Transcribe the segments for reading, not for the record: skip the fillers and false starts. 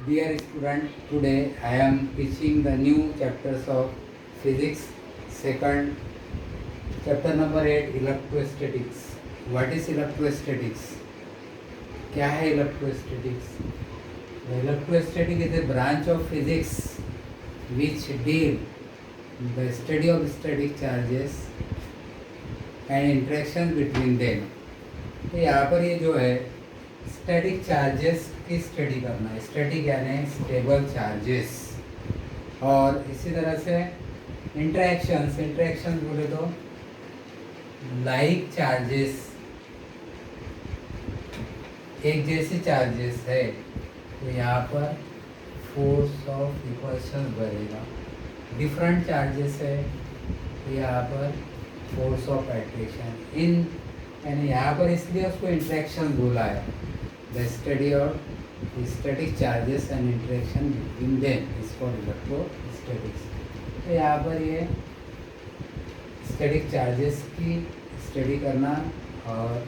Dear student, today I am teaching the new chapters of physics. Second, chapter number 8, electrostatics. What is electrostatics? क्या है electrostatics? The electrostatic is a branch of physics which deal the study of static charges and interaction between them. तो यहाँ पर ये जो है static charges की study करना है. स्टैटिक यानी स्टेबल चार्जेस. और इसी तरह से इंटरेक्शंस बोले तो लाइक चार्जेस, एक जैसे चार्जेस है तो यहाँ पर फोर्स ऑफ रिपल्शन बढ़ेगा. डिफरेंट चार्जेस है तो यहाँ पर फोर्स ऑफ अट्रैक्शन. इन यानी यहाँ पर इसलिए उसको इंटरेक्शन बोला है. The study of static charges and interaction between them is called electrostatics. तो यहाँ पर ये स्टैटिक चार्जेस की स्टडी करना और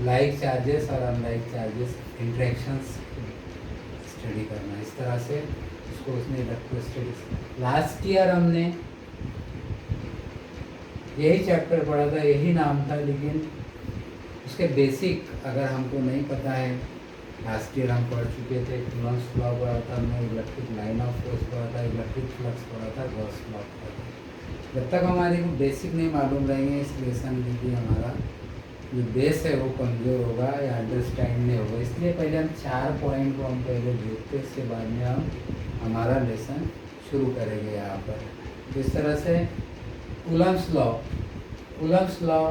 लाइक चार्जेस और अनलाइक चार्जेस इंटरेक्शंस स्टडी करना. इस तरह से उसको उसने इलेक्ट्रोस्टैटिक्स. लास्ट ईयर हमने यही चैप्टर पढ़ा था, यही नाम था, लेकिन उसके बेसिक अगर हमको नहीं पता है. लास्ट ईयर हम पढ़ चुके थे. कूलॉम्स लॉ पढ़ा था हमने, इलेक्ट्रिक लाइन ऑफ फोर्स पढ़ा था, इलेक्ट्रिक फ्लक्स पढ़ा था, गॉस लॉ पढ़ा था. जब तक हमारी को बेसिक नहीं मालूम रहेंगे इस लेसन के लिए हमारा जो बेस है वो कमज़ोर होगा या अंडरस्टैंड नहीं होगा. इसलिए पहले हम 4 पॉइंट को हम पहले देखते, इसके बाद में हम हमारा लेसन शुरू करेंगे यहाँ पर. तो इस तरह से कूलॉम्स लॉ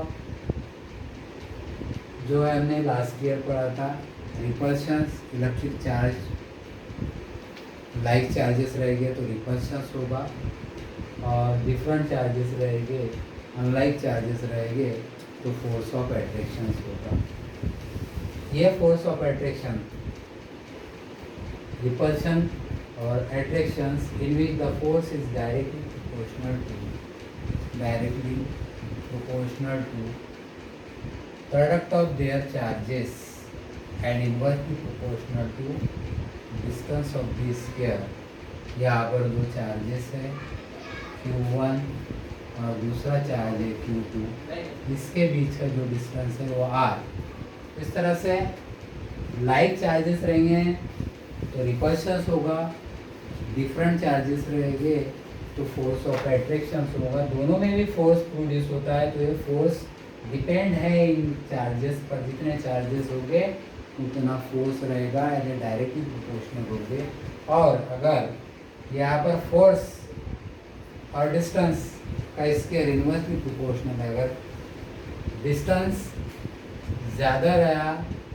जो है हमने लास्ट ईयर पढ़ा था. Repulsions, electric charge like charges रहेंगे तो रिपल्शंस होगा, और डिफरेंट चार्जेस रहेंगे, अनलाइक चार्जेस रहेंगे तो फोर्स ऑफ अट्रैक्शंस होगा. ये फोर्स ऑफ अट्रैक्शन, रिपल्शन और attractions in which the force is directly proportional to product of their charges and inversely proportional to distance of the sphere. यहाँ पर दो charges है Q1 और दूसरा चार्ज है Q2. इसके बीच का जो डिस्टेंस है वो R. इस तरह से लाइक चार्जेस रहेंगे तो रिपल्शंस होगा, डिफरेंट चार्जेस रहेंगे तो फोर्स ऑफ अट्रैक्शन होगा. दोनों में भी फोर्स प्रोड्यूस होता है. तो ये फोर्स डिपेंड है इन चार्जेस पर. जितने चार्जेस होंगे उतना फोर्स रहेगा, यानी डायरेक्टली प्रोपोर्शनल होंगे. और अगर यहाँ पर फोर्स और डिस्टेंस का स्केयर इनवर्सली प्रोपोर्शनल है. अगर डिस्टेंस ज़्यादा रहा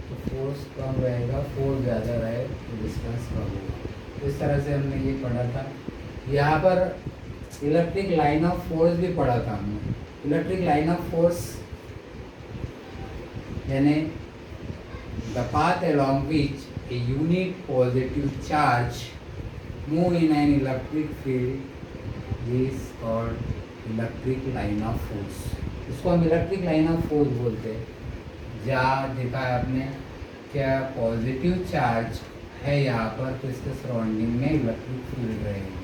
तो फोर्स कम रहेगा, फोर्स ज़्यादा रहे तो डिस्टेंस कम होगा. इस तरह से हमने ये पढ़ा था. यहाँ पर इलेक्ट्रिक लाइन ऑफ फोर्स भी पढ़ा था हमने. इलेक्ट्रिक लाइन ऑफ फोर्स यानी the path along which a unit positive charge move in an electric field is called electric line of force. इसको हम इलेक्ट्रिक लाइन ऑफ फोर्स बोलते हैं. जहाँ देखा है आपने क्या पॉजिटिव चार्ज है यहाँ पर तो इसके सराउंडिंग में इलेक्ट्रिक फील्ड रहेगी.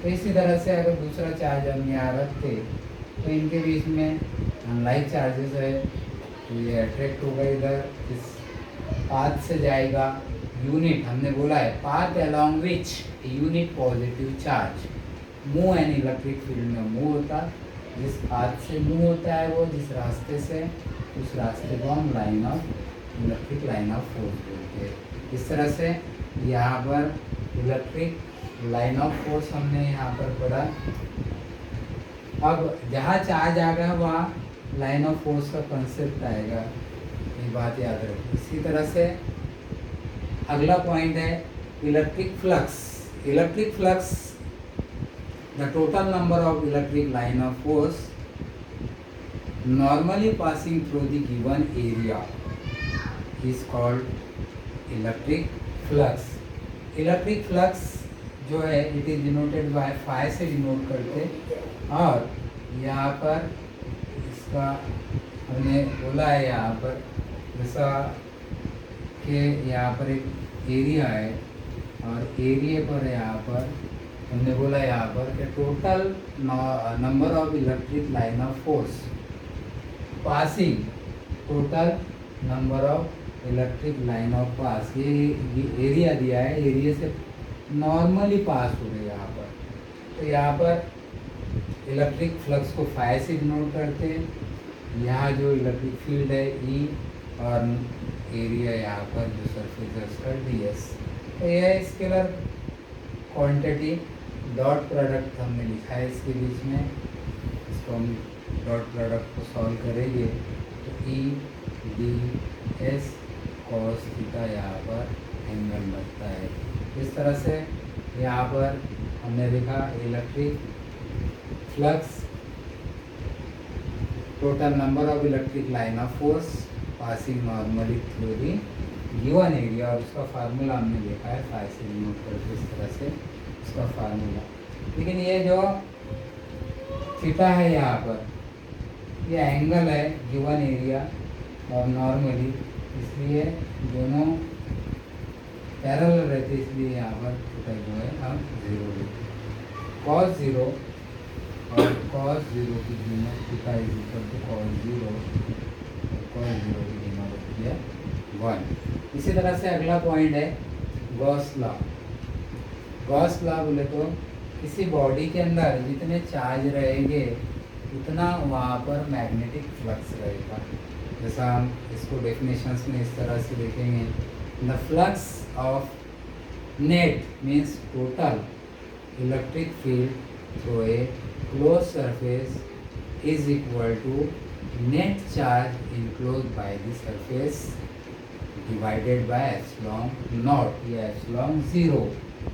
तो इसी तरह से अगर दूसरा चार्ज हम यहाँ रखते तो इनके बीच में अनलाइक चार्जेस है तो ये अट्रैक्ट होगा, इधर इस पाथ से जाएगा. यूनिट हमने बोला है path along which unit positive charge move an electric field में मूव होता. जिस पाथ से मूव होता है वो जिस रास्ते से, उस रास्ते को हम इलेक्ट्रिक लाइन ऑफ फोर्स बोलते हैं. इस तरह से यहाँ पर इलेक्ट्रिक लाइन ऑफ फोर्स हमने यहाँ पर पढ़ा. अब जहाँ चार्ज आ गया वहाँ लाइन ऑफ फोर्स का कंसेप्ट आएगा, ये बात याद रखो. इसी तरह से अगला पॉइंट है electric flux. Electric flux the total number of electric line of force normally passing through the given area is called electric flux. Electric flux जो है it is denoted by phi से डिनोट करते. और यहाँ पर इसका हमने बोला है यहाँ पर जैसा कि यहाँ पर एक एरिया है, और एरिया पर यहाँ पर हमने बोला यहाँ पर कि total number of electric line of force passing, total number of electric line of pass, ये एरिया दिया है, एरिया से नॉर्मली पास हो रही है यहाँ पर। तो यहाँ पर इलेक्ट्रिक फ्लक्स को फाई से इग्नोर करते हैं। यहाँ जो इलेक्ट्रिक फील्ड है ई, और एरिया यहाँ पर जो सरफेस है उसका ds। तो यह है स्केलर क्वांटिटी। डॉट प्रोडक्ट हमने लिखा है इसके बीच में, इसको हम डॉट प्रोडक्ट को सॉल्व करेंगे तो ई डी एस कॉस थीटा यहाँ पर एंगल लगता है। इस तरह से यहाँ पर हमने लिखा electric flux, total number of electric line of force passing normally through the given area, और उसका फार्मूला हमने देखा है फाई से नोट करके, इस तरह से उसका फार्मूला। लेकिन ये जो थीटा है यहाँ पर, ये एंगल है गिवन एरिया और नॉर्मली, इसलिए दोनों पैरेलल रहते, इसलिए यहाँ पर थीटा जो है हम 0 लेते हैं। cos 0 और cos 0 की कीमत theta is equal to cos 0, cos 0 की कीमत होती है 1। इसी तरह से अगला पॉइंट है गॉस लॉ। गॉस लॉ बोले तो किसी बॉडी के अंदर जितने चार्ज रहेंगे उतना वहाँ पर मैग्नेटिक फ्लक्स रहेगा। जैसा हम इसको डेफिनेशंस में इस तरह से देखेंगे, the flux of net means total electric field through a close surface is equal to net charge enclose by the surface divided by epsilon naught या एप्सिलॉन 0।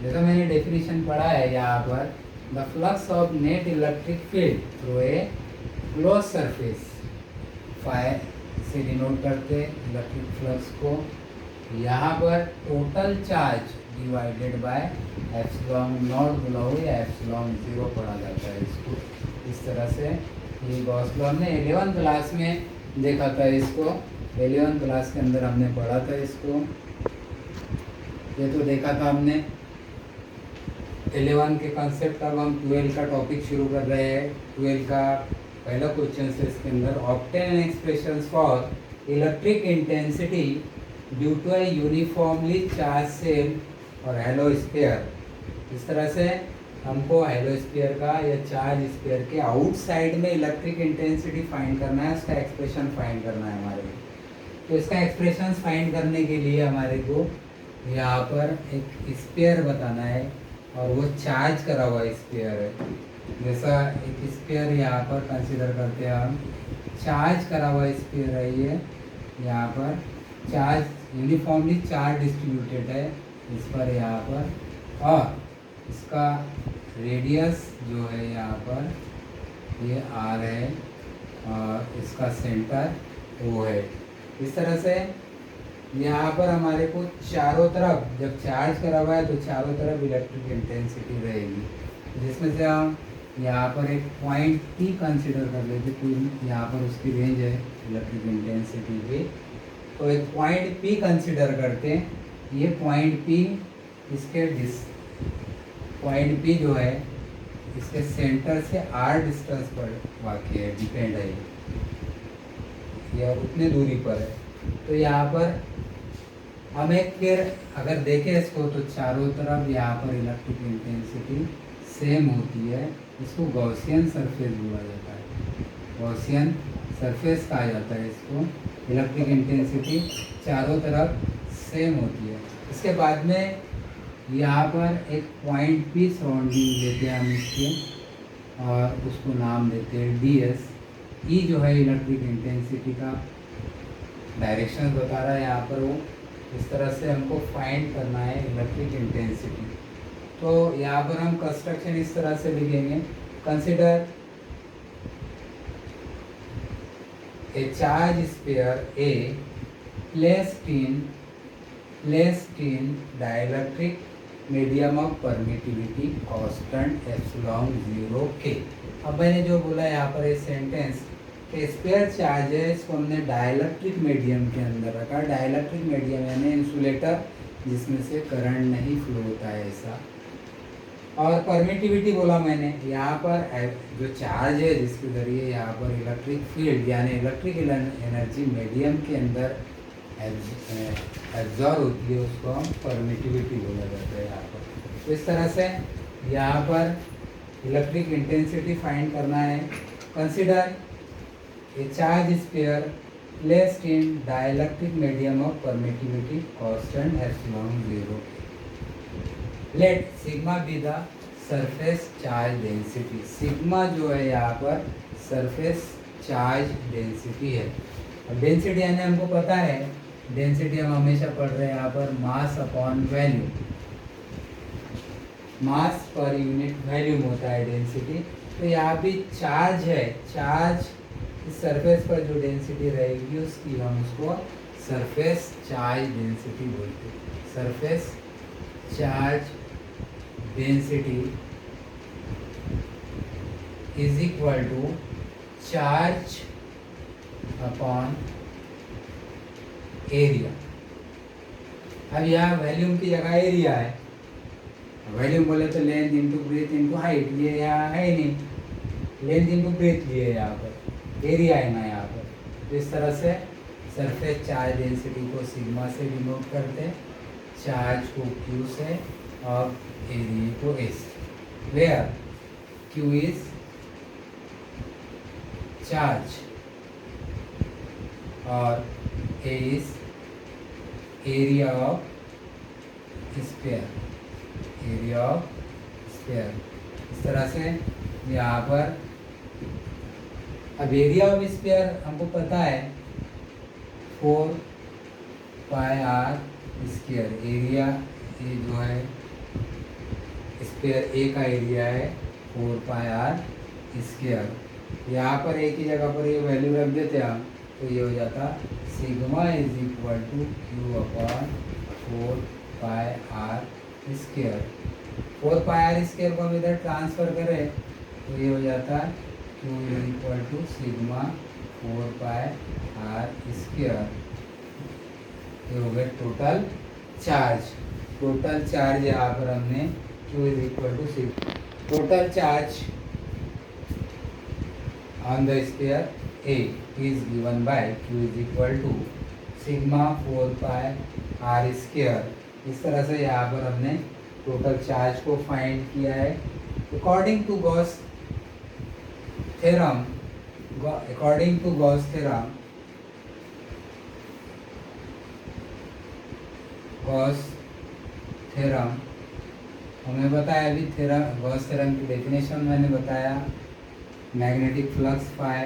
जैसा मैंने डेफिनेशन पढ़ा है यहाँ पर, the flux of net electric field through a close surface, phi से denote करते electric flux को। यहाँ पर total charge divided by epsilon naught बोला हो या एप्सिलॉन 0 पढ़ा जाता है इसको। इस तरह से ये गॉस लॉ हमने 11th क्लास में देखा था, इसको 11th क्लास के अंदर हमने पढ़ा था इसको। ये तो देखा था हमने 11 के कंसेप्ट। अब हम 12 का टॉपिक शुरू कर रहे हैं। 12 का पहला क्वेश्चन है इसके अंदर, obtain an expression for electric intensity due to a uniformly charge shell और हेलो स्फीयर। इस तरह से हमको हेलो स्फीयर का या चार्ज स्फीयर के आउटसाइड में इलेक्ट्रिक इंटेंसिटी फाइंड करना है, उसका एक्सप्रेशन फाइंड करना है हमारे को। तो इसका एक्सप्रेशन फाइंड करने के लिए हमारे को यहाँ पर एक स्फीयर बताना है, और वो चार्ज करा हुआ स्फीयर है। जैसा एक स्फीयर यहाँ पर कंसीडर करते हैं हम, चार्ज करा हुआ स्फीयर है ये, यहाँ पर चार्ज यूनिफॉर्मली चार्ज डिस्ट्रीब्यूटेड है इस पर यहाँ पर, और इसका रेडियस जो है यहाँ पर ये r है, और इसका सेंटर O है। इस तरह से यहाँ पर हमारे को चारों तरफ जब चार्ज करा हुआ है तो चारों तरफ इलेक्ट्रिक इंटेंसिटी रहेगी, जिसमें से हम यहाँ पर एक पॉइंट P कंसिडर कर लेते, कोई यहाँ पर उसकी रेंज है इलेक्ट्रिक इंटेंसिटी की। तो एक पॉइंट P कंसिडर करते हैं। ये पॉइंट P इसके पॉइंट P जो है इसके सेंटर से r डिस्टेंस पर वाक़ई है, डिपेंड है ये उतने दूरी पर है। तो यहाँ पर हम एक फिर अगर देखें इसको तो चारों तरफ यहाँ पर इलेक्ट्रिक इंटेंसिटी सेम होती है। इसको गॉसियन सरफेस बोला जाता है, गॉसियन सरफेस कहा जाता है इसको। इलेक्ट्रिक इंटेंसिटी चारों तरफ सेम होती है। इसके बाद में यहाँ पर एक पॉइंट P सराउंडिंग लेते हैं हम इसके, और उसको नाम देते हैं ds। E जो है इलेक्ट्रिक इंटेंसिटी का डायरेक्शन बता रहा है यहाँ पर वो। इस तरह से हमको फाइंड करना है इलेक्ट्रिक इंटेंसिटी। तो यहाँ पर हम कंस्ट्रक्शन इस तरह से लिखेंगे, consider a charge sphere A placed in dielectric medium of permittivity constant epsilon 0 k। अब मैंने जो बोला यहाँ पर ये सेंटेंस कि स्फीयर चार्ज है, इसको हमने डाइलेक्ट्रिक मीडियम के अंदर रखा। डाइलेक्ट्रिक मीडियम यानी इंसुलेटर जिसमें से करंट नहीं फ्लो होता है ऐसा। और परमिटिविटी बोला मैंने, यहाँ पर जो चार्ज है जिसके ज़रिए यहाँ पर इलेक्ट्रिक फील्ड यानी इलेक्ट्रिक एनर्जी मीडियम के अंदर एब्जॉर्ब होती है, उसको हम परमिटिविटी बोला जाता है यहाँ पर। तो इस तरह से यहाँ पर इलेक्ट्रिक इंटेंसिटी फाइंड करना है। Consider a charge sphere placed in dielectric medium of permittivity constant epsilon 0। Let sigma be the surface charge density. Sigma जो है यहाँ पर सरफेस चार्ज डेंसिटी है। अब डेंसिटी यानी हमको पता है, डेंसिटी हम हमेशा पढ़ रहे हैं यहाँ पर मास अपॉन वैल्यूम, मास पर यूनिट वैल्यूम होता है डेंसिटी। तो यहाँ भी चार्ज है, चार्ज इस सरफेस पर जो डेंसिटी रहेगी उसकी हम उसको सरफेस चार्ज डेंसिटी बोलते हैं। Surface charge density is equal to charge upon area. अब यहाँ वॉल्यूम की जगह एरिया है। वॉल्यूम बोले तो length into breadth into height, ये यहाँ है ही नहीं, लेंथ इंटू ब्रेथ लिए यहाँ पर, एरिया है ना यहाँ पर। तो इस तरह से सरफेस चार्ज डेंसिटी को सिग्मा से डिनोट करते हैं, चार्ज को क्यू से और एरिया को S, where Q is charge और A is area of sphere, area of sphere. इस तरह से यहाँ पर अब एरिया ऑफ स्फीयर हमको पता है 4 पाई आर स्क्वायर। एरिया ये जो है स्फीयर ए का एरिया है 4 पाई आर स्क्वायर। यहाँ पर एक ही जगह पर ये वैल्यू रख देते हम, तो ये हो जाता sigma is equal to Q upon 4 pi R square. 4 pi R square को हम इधर ट्रांसफर करें तो ये हो जाता Q is equal to sigma 4 pi R square. ये हो गया टोटल चार्ज। टोटल चार्ज यहाँ पर हमने Q is equal to sigma, total charge on the sphere A is given by Q is equal to sigma 4 pi r square। इस तरह से यहाँ पर हमने टोटल चार्ज को फाइंड किया है। According to Gauss theorem, according to Gauss theorem, Gauss theorem हमें बताया, अभी थ्योरम गॉस थ्योरम की डेफिनेशन मैंने बताया। Magnetic flux phi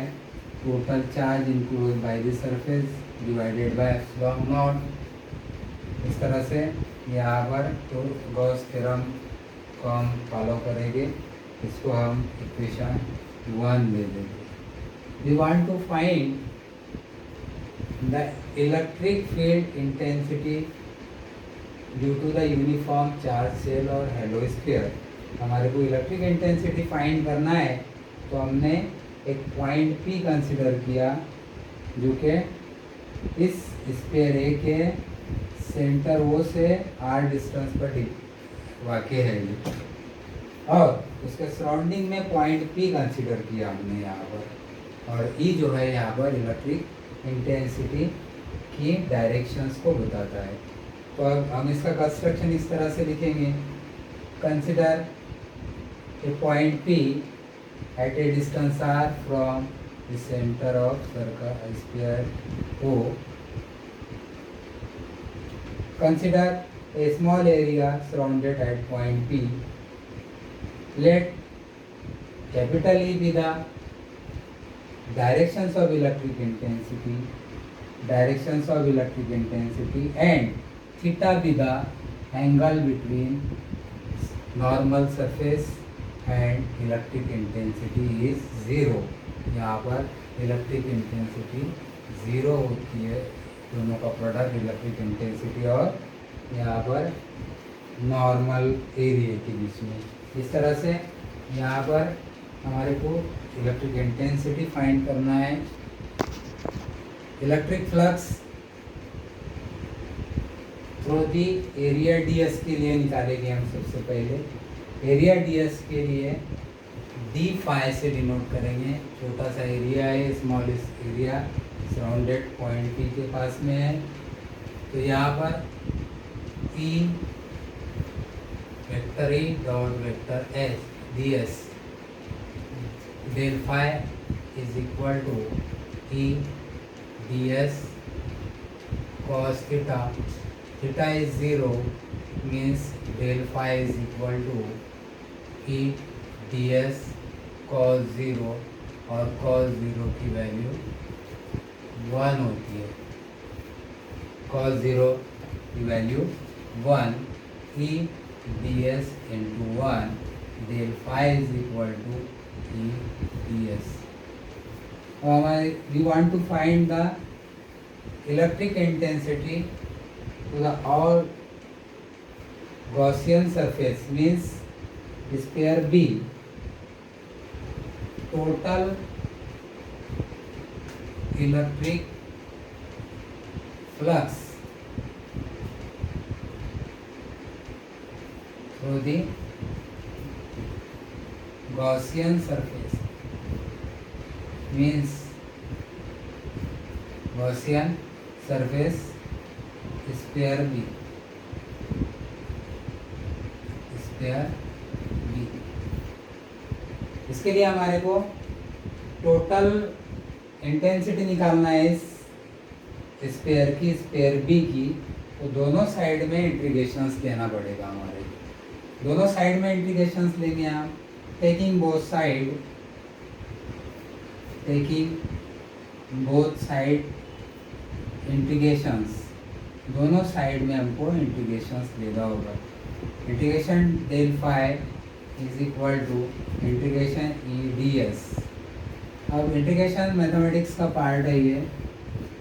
total charge include by the surface divided by epsilon naught. इस तरह से यहाँ पर तो गॉस थ्योरम को हम फॉलो करेंगे, इसको हम इक्वेशन 1 दे देंगे। We want to find the electric field intensity due to the uniform charge shell और हेलो स्फीयर। हमारे को इलेक्ट्रिक इंटेंसिटी फाइंड करना है, तो हमने एक पॉइंट P कंसिडर किया जो कि इस स्फीयर ए के सेंटर O से R डिस्टेंस पर वाक़ई है ये, और उसके सराउंडिंग में पॉइंट P कंसिडर किया हमने यहाँ पर। और E जो है यहाँ पर इलेक्ट्रिक इंटेंसिटी की डायरेक्शंस को बताता है। तो अब हम इसका कंस्ट्रक्शन इस तरह से लिखेंगे। Consider a point P at a distance r from the center of circle sphere O. Consider a small area surrounded at point P. Let capital E be the directions of electric intensity, directions of electric intensity, and theta be the angle between normal surface and electric intensity is 0। यहाँ पर electric intensity 0 होती है, दोनों का product electric intensity और यहाँ पर normal area के बीच में। इस तरह से यहाँ पर हमारे को इलेक्ट्रिक इंटेंसिटी फाइंड करना है। इलेक्ट्रिक फ्लक्स तो दी एरिया ds के लिए निकालेंगे हम सबसे पहले। एरिया ds के लिए डी फाई से डिनोट करेंगे। छोटा सा एरिया है, small area surrounded point P के पास में है, तो यहाँ पर E vector E dot vector S D S del phi is equal to E D S cos theta. Theta is 0 means del phi is equal to E ds cos 0 और cos 0 की value 1 होती है। cos 0 की value 1 E ds into 1 del phi is equal to E ds. We want to find the electric intensity to the all Gaussian surface means sphere B. Total electric flux through the Gaussian surface means Gaussian surface sphere B. Sphere B. इसके लिए हमारे को total intensity निकालना है इस spare की, spare B की। तो दोनों साइड में इंटीग्रेशंस लेना पड़ेगा हमारे को। दोनों साइड में इंटीग्रेशंस लेंगे हम, टेकिंग बोथ साइड इंटीग्रेशंस। दोनों साइड में हमको इंटीग्रेशंस लेना होगा। Integration del phi is equal to integration E D S. अब इंटीग्रेशन मैथमेटिक्स का पार्ट है ये।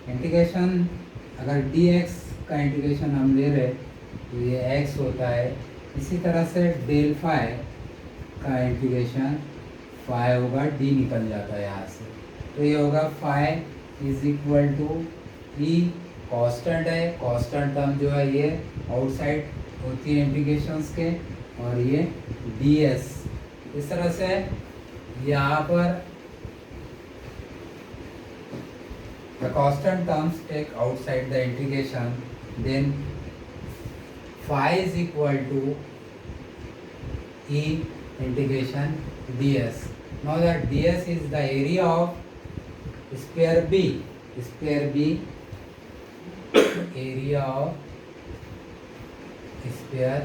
इंटीग्रेशन अगर डी एक्स का इंटीग्रेशन हम ले रहे तो ये एक्स होता है। इसी तरह से डेल फाई का इंटीग्रेशन फाई होगा, डी निकल जाता है यहाँ से, तो ये होगा phi is equal to E constant है। कांस्टेंट टर्म जो है ये आउटसाइड होती है इंटीग्रेशंस के, और ये डी एस। इस तरह से यहाँ पर the constant terms take outside the integration, then phi is equal to E integration ds. Now that ds is the area of sphere B. Sphere B, area of sphere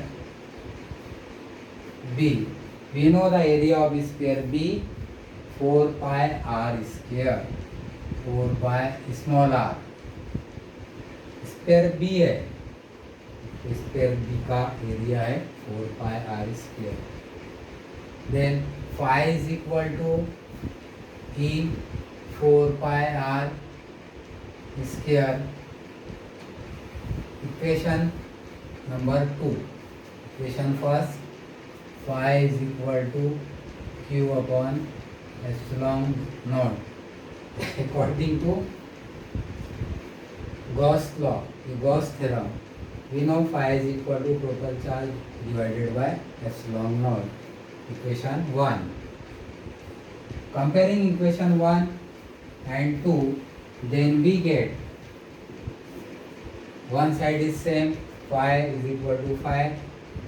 B. We know the area of sphere B 4 pi r square, 4 pi small r। Sphere B है, sphere B का area है 4 pi r square. Then phi is equal to E 4 pi r square. Equation number 2, equation first, phi is equal to Q upon epsilon naught according to Gauss law, Gauss theorem. We know phi is equal to total charge divided by epsilon naught. Equation 1. Comparing equation 1 and 2, then we get one side is same, phi is equal to phi.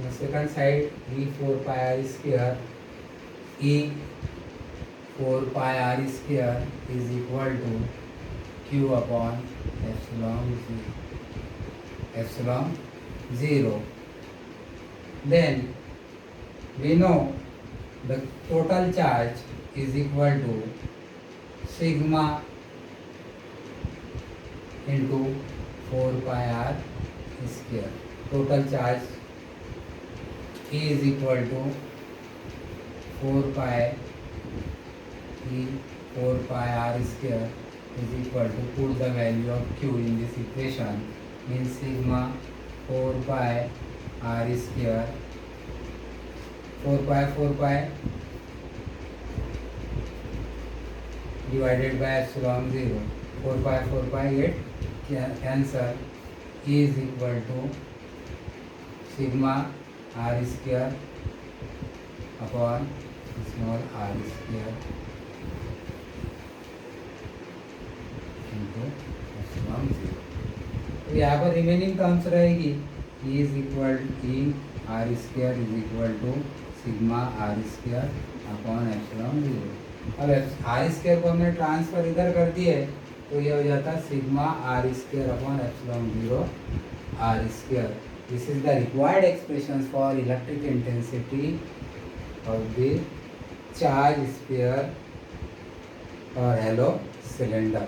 The second side e 4 pi r square, e 4 pi r square is equal to q upon epsilon 0. Then we know the total charge is equal to sigma into 4 pi r square. Total charge E is equal to 4 pi E 4 pi r square is equal to, put the value of q in this equation, means sigma 4 pi r square, 4 pi divided by epsilon 0, 4 pi get cancel, E is equal to sigma R square upon small R square into epsilon zero. तो यहाँ पर remaining terms रहेगी E is equal E R square is equal to sigma R square upon epsilon zero. अब R square को हमने transfer इधर कर दिए तो ये हो जाता है sigma R square upon epsilon zero R square. This is the required expression for electric intensity of the charge sphere और हेलो सिलेंडर।